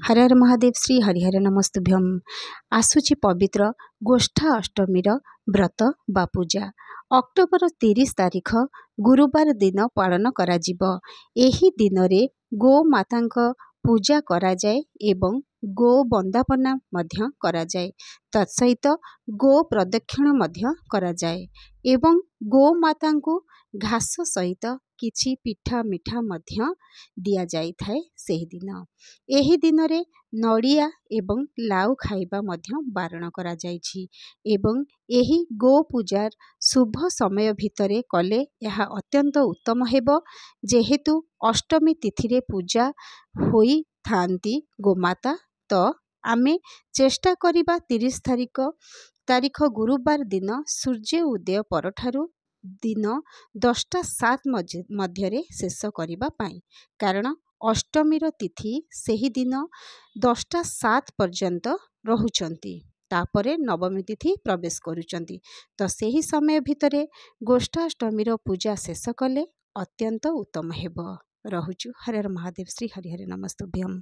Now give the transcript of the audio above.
हर हर महादेव श्री हरिहर नमस्तुभ्यम। आसुची पवित्र गोष्ठा अष्टमीर व्रत बा पूजा अक्टोबर 30 तारिख गुरुवार दिन पालन कराजिब। एही दिन रे गो मातांक पूजा करा जाए एवं गो बंदापना मध्य करा जाए। तत्सहित गो प्रदक्षिण मध्य करा जाए एवं गो मातांकु घास सहित किछि पिठा मिठा मध्य दिया जाई थाए। सेही दिन एही दिन रे नड़िया एवं लाउ खाइबा मध्य बारण करा जाइछि एवं एही गो पूजार शुभ समय भितरे कले यह अत्यंत उत्तम हेबो। जेहेतु अष्टमी तिथि रे पूजा होई थांती गोमाता, तो आमे चेष्टा करिबा 30 तारिख गुरुवार दिन सूर्य उदय परठारु दिन 10:07 मध्यरे शेष करिबा पाई, कारण अष्टमीर तिथि सेही दिन 10:07 पर्यंत रहुचंती, तापरे नवमी तिथि प्रवेश करुचंती। तो सेही समय भितरे गोष्ठाष्टमीर पूजा शेष कले अत्यंत उत्तम हेबो। रहुचु हर हर महादेव श्री हरिहर नमस्तुभ्यम।